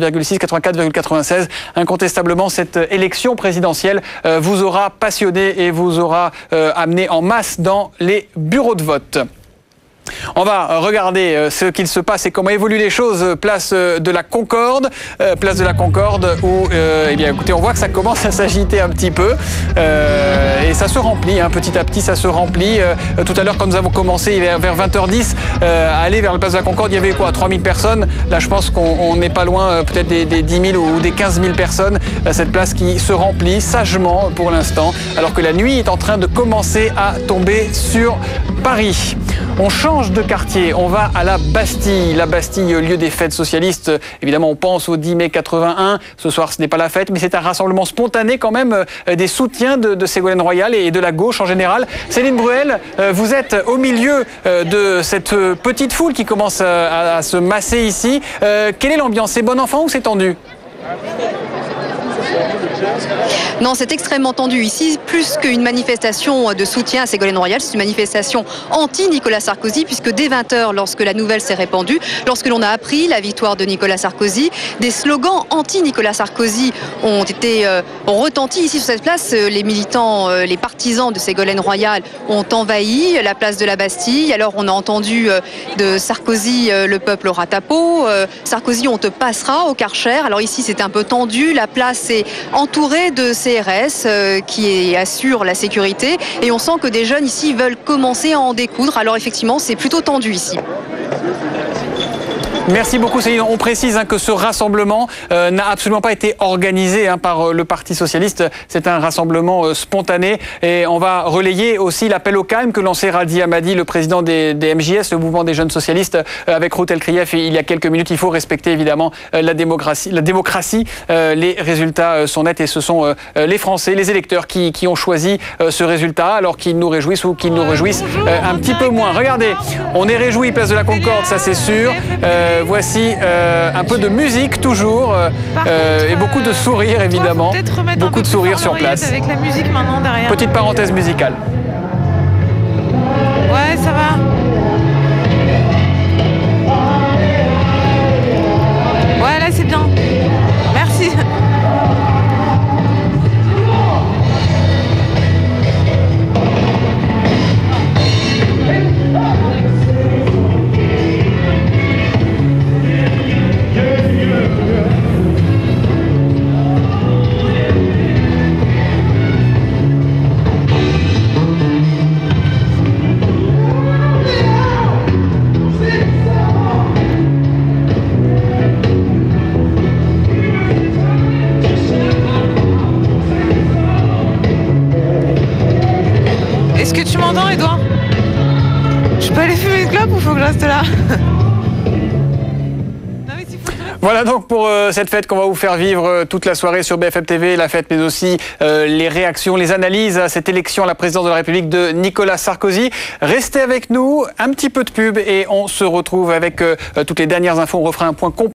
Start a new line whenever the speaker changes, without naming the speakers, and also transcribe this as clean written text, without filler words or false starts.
84,96. Incontestablement, cette élection présidentielle vous aura passionné et vous aura amené en masse dans les bureaux de vote. On va regarder ce qu'il se passe et comment évoluent les choses place de la Concorde. Place de la Concorde où, eh bien, écoutez, on voit que ça commence à s'agiter un petit peu et ça se remplit, hein, petit à petit ça se remplit. Tout à l'heure quand nous avons commencé vers 20h10 à aller vers la place de la Concorde, il y avait quoi, 3000 personnes. Là je pense qu'on n'est pas loin peut-être des 10 000 ou des 15 000 personnes. Cette place qui se remplit sagement pour l'instant alors que la nuit est en train de commencer à tomber sur Paris. On change de quartier, on va à la Bastille. La Bastille, lieu des fêtes socialistes. Évidemment, on pense au 10 mai 81. Ce soir, ce n'est pas la fête, mais c'est un rassemblement spontané quand même des soutiens de Ségolène Royal et de la gauche en général. Céline Bruel, vous êtes au milieu de cette petite foule qui commence à se masser ici. Quelle est l'ambiance? C'est bon enfant ou c'est tendu?
Non, c'est extrêmement tendu ici, plus qu'une manifestation de soutien à Ségolène Royal, c'est une manifestation anti-Nicolas Sarkozy, puisque dès 20h, lorsque la nouvelle s'est répandue, lorsque l'on a appris la victoire de Nicolas Sarkozy, des slogans anti-Nicolas Sarkozy ont retenti ici sur cette place. Les militants, les partisans de Ségolène Royal ont envahi la place de la Bastille. Alors on a entendu de Sarkozy, le peuple aura ta peau, Sarkozy, on te passera au Karcher. Alors ici c'est un peu tendu, la place est entourée de CRS qui assurent la sécurité et on sent que des jeunes ici veulent commencer à en découdre. Alors effectivement, c'est plutôt tendu ici.
Merci beaucoup Céline. On précise que ce rassemblement n'a absolument pas été organisé par le Parti Socialiste. C'est un rassemblement spontané et on va relayer aussi l'appel au calme que lançait Radi Amadi, le président des MJS, le mouvement des jeunes socialistes, avec Ruth El-Krief il y a quelques minutes. Il faut respecter évidemment la démocratie. Les résultats sont nets et ce sont les Français, les électeurs qui ont choisi ce résultat alors qu'ils nous réjouissent ou qu'ils nous réjouissent un petit peu moins. Regardez, on est réjouis place de la Concorde, ça c'est sûr. Voici un peu de musique toujours et beaucoup de sourires évidemment, beaucoup de sourires sur place.
Avec la musique maintenant derrière.
Petite parenthèse musicale.
Ouais, ça va. Ouais, là c'est bien. Merci. Est-ce que tu m'entends, Edouard? Je peux aller fumer une clope ou faut que je reste là?
Voilà donc pour cette fête qu'on va vous faire vivre toute la soirée sur BFM TV, la fête mais aussi les réactions, les analyses à cette élection à la présidence de la République de Nicolas Sarkozy. Restez avec nous, un petit peu de pub et on se retrouve avec toutes les dernières infos. On refera un point complet.